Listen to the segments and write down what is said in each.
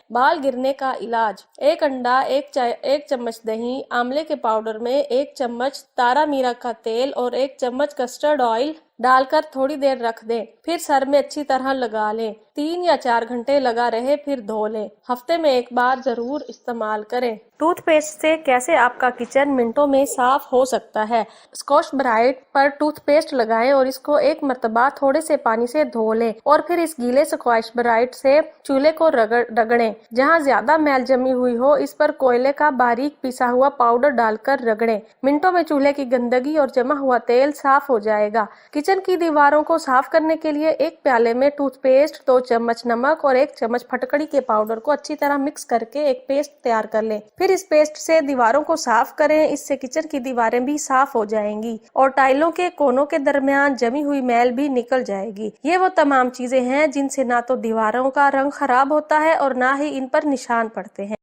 बाल गिरने का इलाज। एक अंडा, एक चम्मच दही, आंवले के पाउडर में 1 चम्मच तारा मीरा का तेल और 1 चम्मच कस्टर्ड ऑयल डालकर थोड़ी देर रख दें, फिर सर में अच्छी तरह लगा लें। 3 या 4 घंटे लगा रहे, फिर धो लें। हफ्ते में एक बार जरूर इस्तेमाल करें। टूथपेस्ट से कैसे आपका किचन मिनटों में साफ हो सकता है। स्कॉच ब्राइट पर टूथपेस्ट लगाएं और इसको एक मर्तबा थोड़े से पानी से धो लें और फिर इस गीले स्कॉच ब्राइट से चूल्हे को रगड़ें। जहां ज्यादा मैल जमी हुई हो, इस पर कोयले का बारीक पिसा हुआ पाउडर डालकर रगड़ें। मिनटों में चूल्हे की गंदगी और जमा हुआ तेल साफ हो जाएगा। किचन की दीवारों को साफ करने के लिए एक प्याले में टूथपेस्ट, 2 चम्मच नमक और 1 चम्मच फटकड़ी के पाउडर को अच्छी तरह मिक्स करके एक पेस्ट तैयार कर लें। फिर इस पेस्ट से दीवारों को साफ करें। इससे किचन की दीवारें भी साफ हो जाएंगी और टाइलों के कोनों के दरमियान जमी हुई मैल भी निकल जाएगी। ये वो तमाम चीजें हैं जिनसे ना तो दीवारों का रंग खराब होता है और ना ही इन पर निशान पड़ते हैं।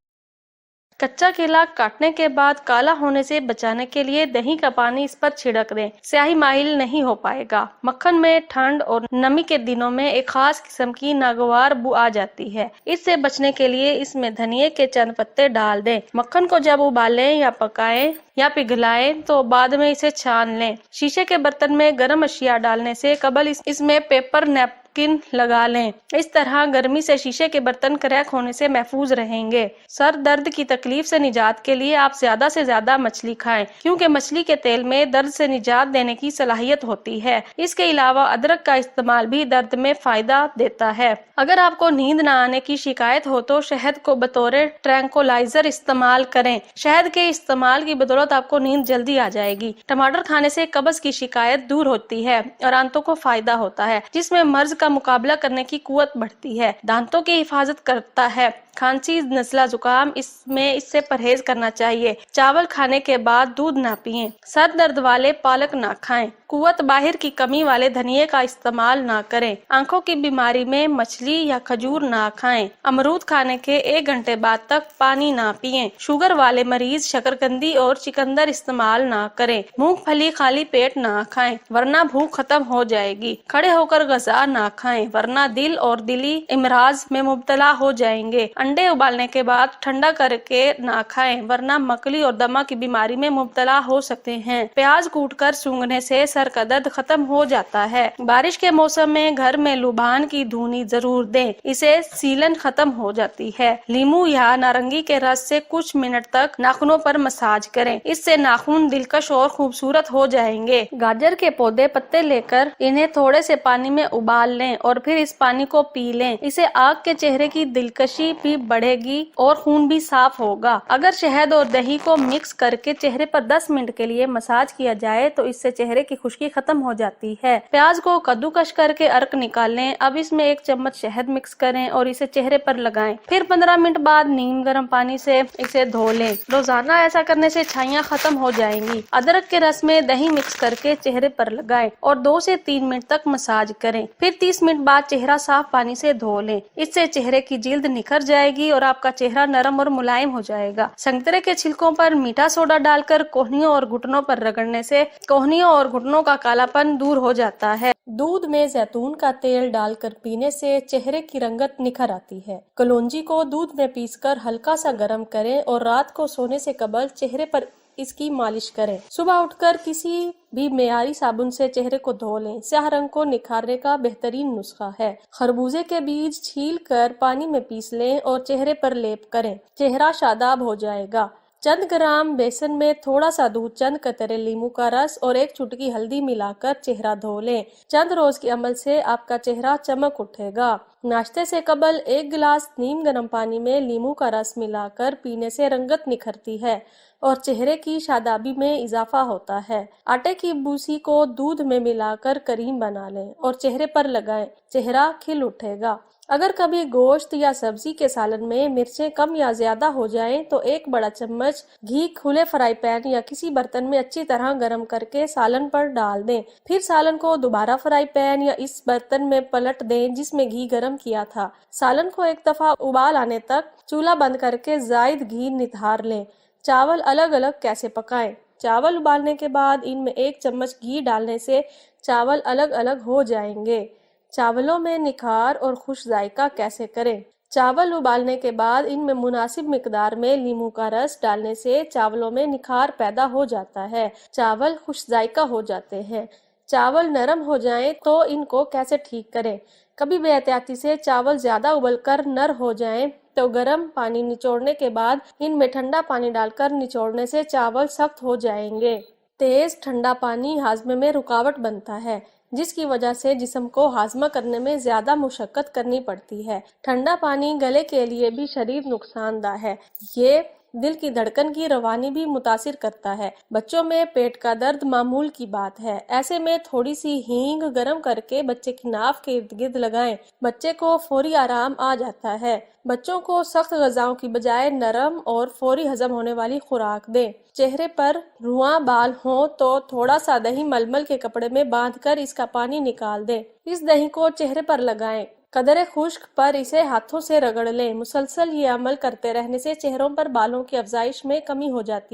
कच्चा केला काटने के बाद काला होने से बचाने के लिए दही का पानी इस पर छिड़क दें। स्याही माहिल नहीं हो पाएगा। मक्खन में ठंड और नमी के दिनों में एक खास किस्म की नागवार बू आ जाती है। इससे बचने के लिए इसमें धनिये के चंद पत्ते डाल दें। मक्खन को जब उबालें या पकाएं या पिघलाएं तो बाद में इसे छान लें। शीशे के बर्तन में गर्म अशिया डालने से कबल इसमें पेपर नैपकिन लगा लें। इस तरह गर्मी से शीशे के बर्तन क्रैक होने से महफूज रहेंगे। सर दर्द की तकलीफ से निजात के लिए आप ज्यादा से ज्यादा मछली खाएं, क्योंकि मछली के तेल में दर्द से निजात देने की सलाहियत होती है। इसके अलावा अदरक का इस्तेमाल भी दर्द में फायदा देता है। अगर आपको नींद न आने की शिकायत हो तो शहद को बतौर ट्रैंकुलाइजर इस्तेमाल करें। शहद के इस्तेमाल की बदौलत आपको नींद जल्दी आ जाएगी। टमाटर खाने से कब्ज की शिकायत दूर होती है और आंतों को फायदा होता है, जिसमें मर्ज का मुकाबला करने की कुव्वत बढ़ती है। दांतों की हिफाजत करता है। खांसी, नज़ला, जुकाम इससे परहेज करना चाहिए। चावल खाने के बाद दूध ना पिएं। सर दर्द वाले पालक ना खाएं। कुव्वत बाहिर की कमी वाले धनिये का इस्तेमाल ना करें। आंखों की बीमारी में मछली या खजूर ना खाएं। अमरूद खाने के 1 घंटे बाद तक पानी ना पिएं। शुगर वाले मरीज शकरकंदी और चिकंदर इस्तेमाल ना करें। मूंगफली खाली पेट ना खाएं, वरना भूख खत्म हो जाएगी। खड़े होकर ग़िज़ा ना खाएं, वरना दिल और दिली इमराज में मुब्तला हो जाएंगे। अंडे उबालने के बाद ठंडा करके ना खाएं, वरना मकली और दमा की बीमारी में मुब्तला हो सकते हैं। प्याज कूटकर सूंघने से सर का दर्द खत्म हो जाता है। बारिश के मौसम में घर में लुभान की धुनी जरूर दें, इसे सीलन खत्म हो जाती है। नींबू या नारंगी के रस से कुछ मिनट तक नाखूनों पर मसाज करें, इससे नाखून दिलकश और खूबसूरत हो जाएंगे। गाजर के पौधे पत्ते लेकर इन्हें थोड़े से पानी में उबाल लें और फिर इस पानी को पी लें। इसे आग के चेहरे की दिलकशी भी बढ़ेगी और खून भी साफ होगा। अगर शहद और दही को मिक्स करके चेहरे पर 10 मिनट के लिए मसाज किया जाए तो इससे चेहरे की खुश्की खत्म हो जाती है। प्याज को कद्दूकश करके अर्क निकालें। अब इसमें 1 चम्मच शहद मिक्स करें और इसे चेहरे पर लगाएं। फिर 15 मिनट बाद नीम गर्म पानी से इसे धो लें। रोजाना ऐसा करने से छाइयाँ खत्म हो जाएंगी। अदरक के रस में दही मिक्स करके चेहरे पर लगाएं और 2 से 3 मिनट तक मसाज करें। फिर 30 मिनट बाद चेहरा साफ पानी से धो लें। इससे चेहरे की जिल्द निखर जाएगी और आपका चेहरा नरम और मुलायम हो जाएगा। संतरे के छिलकों पर मीठा सोडा डालकर कोहनियों और घुटनों पर रगड़ने से कोहनियों और घुटनों का कालापन दूर हो जाता है। दूध में जैतून का तेल डालकर पीने से चेहरे की रंगत निखर आती है। कलौंजी को दूध में पीसकर हल्का सा गर्म करें और रात को सोने से कबल चेहरे पर इसकी मालिश करें। सुबह उठकर किसी भी मेयारी साबुन से चेहरे को धो लें। स्याह रंग को निखारने का बेहतरीन नुस्खा है। खरबूजे के बीज छील कर पानी में पीस लें और चेहरे पर लेप करें। चेहरा शादाब हो जाएगा। चंद ग्राम बेसन में थोड़ा सा दूध, चंद कतरे नींबू का रस और 1 चुटकी हल्दी मिलाकर चेहरा धो लें। चंद रोज के अमल से आपका चेहरा चमक उठेगा। नाश्ते से कबल 1 गिलास नीम गर्म पानी में नींबू का रस मिलाकर पीने से रंगत निखरती है और चेहरे की शादाबी में इजाफा होता है। आटे की बूसी को दूध में मिलाकर करीम बना लें और चेहरे पर लगाएं। चेहरा खिल उठेगा। अगर कभी गोश्त या सब्जी के सालन में मिर्चें कम या ज्यादा हो जाएं तो 1 बड़ा चम्मच घी खुले फ्राई पैन या किसी बर्तन में अच्छी तरह गर्म करके सालन पर डाल दें। फिर सालन को दोबारा फ्राई पैन या इस बर्तन में पलट दें जिसमें घी गर्म किया था। सालन को 1 दफा उबाल आने तक चूल्हा बंद करके जायद घी निथार लें। चावल अलग अलग कैसे पकाएं? चावल उबालने के बाद इनमें 1 चम्मच घी डालने से चावल अलग अलग हो जाएंगे। चावलों में निखार और खुश जायका कैसे करें? चावल उबालने के बाद इनमें मुनासिब मिकदार में नींबू का रस डालने से चावलों में निखार पैदा हो जाता है, चावल खुश जायका हो जाते हैं। चावल नरम हो जाएं तो इनको कैसे ठीक करें? कभी बेहतियाती से चावल ज्यादा उबलकर नर हो जाएं तो गर्म पानी निचोड़ने के बाद इनमें ठंडा पानी डालकर निचोड़ने से चावल सख्त हो जाएंगे। तेज ठंडा पानी हाजमे में रुकावट बनता है, जिसकी वजह से जिस्म को हाजमा करने में ज्यादा मुशक्कत करनी पड़ती है। ठंडा पानी गले के लिए भी शरीर नुकसानदा है। ये दिल की धड़कन की रवानी भी मुतासिर करता है। बच्चों में पेट का दर्द मामूल की बात है। ऐसे में थोड़ी सी हींग गर्म करके बच्चे की नाक के इर्द गिर्द लगाएं। बच्चे को फौरी आराम आ जाता है। बच्चों को सख्त गजाओं की बजाय नरम और फौरी हजम होने वाली खुराक दें। चेहरे पर रुआं बाल हो तो थोड़ा सा दही मलमल के कपड़े में बांधकर इसका पानी निकाल दें। इस दही को चेहरे पर लगाएं। कदरे खुश्क पर इसे हाथों से रगड़ लें। मुसलसल ये अमल करते रहने से चेहरों पर बालों की अफजाइश में कमी हो जाती है।